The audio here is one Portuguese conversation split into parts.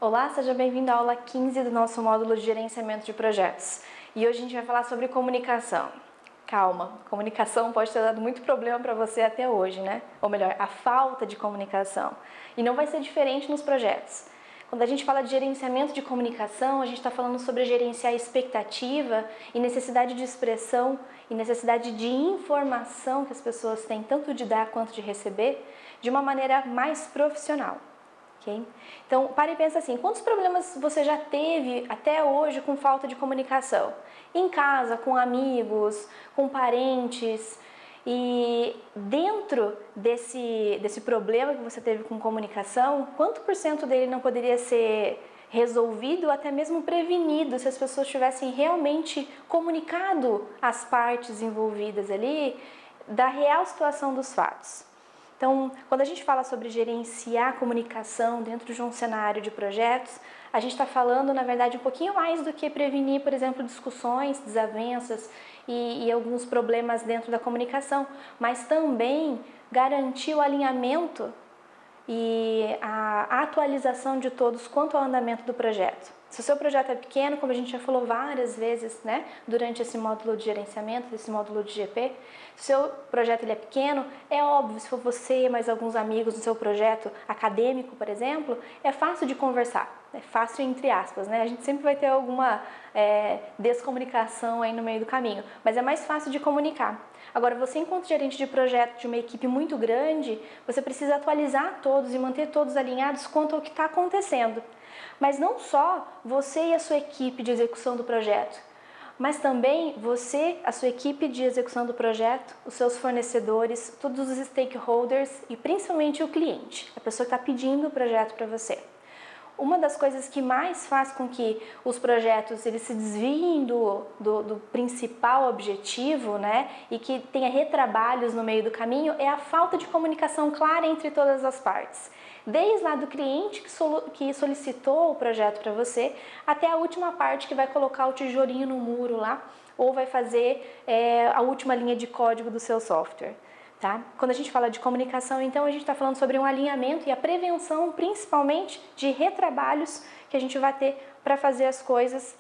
Olá, seja bem-vindo à aula 15 do nosso módulo de gerenciamento de projetos. E hoje a gente vai falar sobre comunicação. Calma, comunicação pode ter dado muito problema para você até hoje, né? Ou melhor, a falta de comunicação. E não vai ser diferente nos projetos. Quando a gente fala de gerenciamento de comunicação, a gente está falando sobre gerenciar expectativa e necessidade de expressão e necessidade de informação que as pessoas têm, tanto de dar quanto de receber, de uma maneira mais profissional. Okay? Então, para e pensa assim, quantos problemas você já teve até hoje com falta de comunicação? Em casa, com amigos, com parentes, e dentro desse problema que você teve com comunicação, quanto por cento dele não poderia ser resolvido ou até mesmo prevenido se as pessoas tivessem realmente comunicado as partes envolvidas ali da real situação dos fatos? Então, quando a gente fala sobre gerenciar a comunicação dentro de um cenário de projetos, a gente está falando, na verdade, um pouquinho mais do que prevenir, por exemplo, discussões, desavenças e alguns problemas dentro da comunicação, mas também garantir o alinhamento e a atualização de todos quanto ao andamento do projeto. Se o seu projeto é pequeno, como a gente já falou várias vezes, né, durante esse módulo de gerenciamento, esse módulo de GP, se o seu projeto ele é pequeno, é óbvio, se for você e mais alguns amigos no seu projeto acadêmico, por exemplo, é fácil de conversar, é fácil entre aspas, né? A gente sempre vai ter alguma descomunicação aí no meio do caminho, mas é mais fácil de comunicar. Agora, você enquanto gerente de projeto de uma equipe muito grande, você precisa atualizar todos e manter todos alinhados quanto ao que está acontecendo. Mas não só você e a sua equipe de execução do projeto, mas também você, a sua equipe de execução do projeto, os seus fornecedores, todos os stakeholders e principalmente o cliente, a pessoa que está pedindo o projeto para você. Uma das coisas que mais faz com que os projetos eles se desviem do principal objetivo, né, e que tenha retrabalhos no meio do caminho é a falta de comunicação clara entre todas as partes. Desde lá do cliente que solicitou o projeto para você, até a última parte que vai colocar o tijolinho no muro lá, ou vai fazer a última linha de código do seu software. Tá? Quando a gente fala de comunicação, então a gente está falando sobre um alinhamento e a prevenção, principalmente, de retrabalhos que a gente vai ter para fazer as coisas.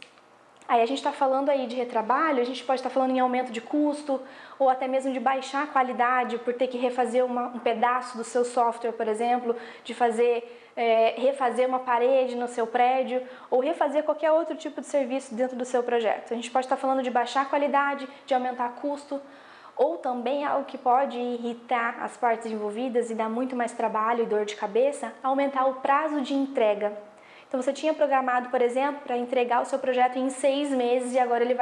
Aí a gente está falando aí de retrabalho, a gente pode estar falando em aumento de custo ou até mesmo de baixar a qualidade por ter que refazer um pedaço do seu software, por exemplo, de refazer uma parede no seu prédio ou refazer qualquer outro tipo de serviço dentro do seu projeto. A gente pode estar falando de baixar a qualidade, de aumentar custo, ou também algo que pode irritar as partes envolvidas e dar muito mais trabalho e dor de cabeça, aumentar o prazo de entrega. Então você tinha programado, por exemplo, para entregar o seu projeto em 6 meses e agora ele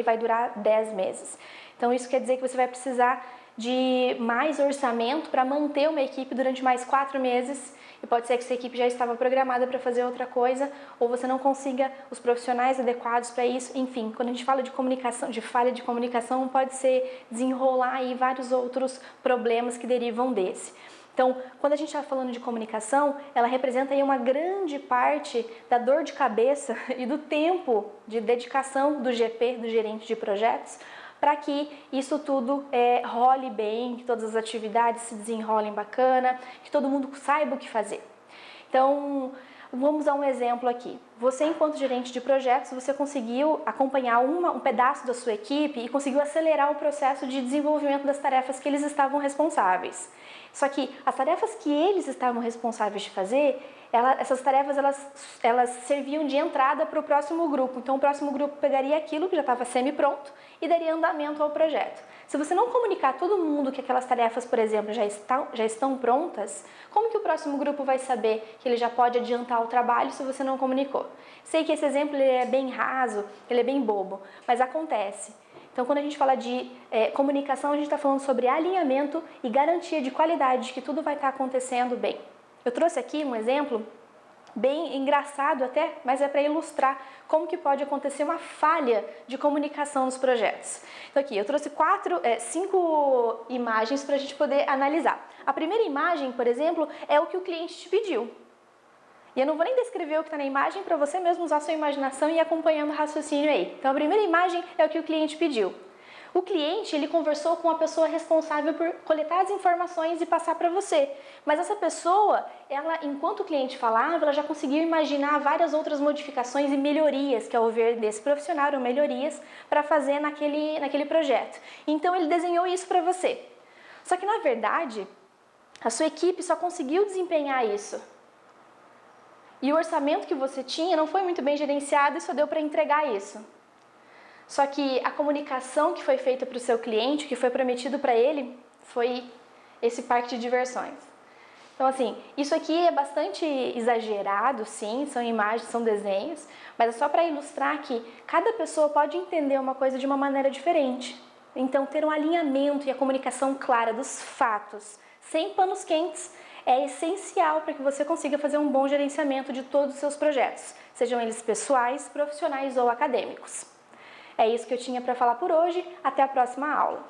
vai durar 10 meses. Então isso quer dizer que você vai precisar de mais orçamento para manter uma equipe durante mais 4 meses e pode ser que essa equipe já estava programada para fazer outra coisa ou você não consiga os profissionais adequados para isso. Enfim, quando a gente fala de comunicação, de falha de comunicação, pode ser desenrolar aí vários outros problemas que derivam desse. Então, quando a gente está falando de comunicação, ela representa aí uma grande parte da dor de cabeça e do tempo de dedicação do GP, do gerente de projetos, para que isso tudo role bem, que todas as atividades se desenrolem bacana, que todo mundo saiba o que fazer. Então, vamos a um exemplo aqui. Você, enquanto gerente de projetos, você conseguiu acompanhar um pedaço da sua equipe e conseguiu acelerar o processo de desenvolvimento das tarefas que eles estavam responsáveis. Só que as tarefas que eles estavam responsáveis de fazer, essas tarefas elas serviam de entrada para o próximo grupo. Então o próximo grupo pegaria aquilo que já estava semi-pronto e daria andamento ao projeto. Se você não comunicar a todo mundo que aquelas tarefas, por exemplo, já estão prontas, como que o próximo grupo vai saber que ele já pode adiantar o trabalho se você não comunicou? Sei que esse exemplo ele é bem raso, ele é bem bobo, mas acontece. Então, quando a gente fala de comunicação, a gente está falando sobre alinhamento e garantia de qualidade, de que tudo vai estar acontecendo bem. Eu trouxe aqui um exemplo bem engraçado até, mas é para ilustrar como que pode acontecer uma falha de comunicação nos projetos. Então aqui, eu trouxe 5 imagens para a gente poder analisar. A primeira imagem, por exemplo, é o que o cliente te pediu. E eu não vou nem descrever o que está na imagem para você mesmo usar a sua imaginação e ir acompanhando o raciocínio aí. Então a primeira imagem é o que o cliente pediu. O cliente, ele conversou com a pessoa responsável por coletar as informações e passar para você. Mas essa pessoa, ela, enquanto o cliente falava, ela já conseguiu imaginar várias outras modificações e melhorias, que ao ver desse profissional eram melhorias para fazer naquele projeto. Então ele desenhou isso para você. Só que na verdade, a sua equipe só conseguiu desempenhar isso. E o orçamento que você tinha não foi muito bem gerenciado e só deu para entregar isso. Só que a comunicação que foi feita para o seu cliente, o que foi prometido para ele, foi esse parque de diversões. Então, assim, isso aqui é bastante exagerado, sim, são imagens, são desenhos, mas é só para ilustrar que cada pessoa pode entender uma coisa de uma maneira diferente. Então, ter um alinhamento e a comunicação clara dos fatos, sem panos quentes, é essencial para que você consiga fazer um bom gerenciamento de todos os seus projetos, sejam eles pessoais, profissionais ou acadêmicos. É isso que eu tinha para falar por hoje. Até a próxima aula.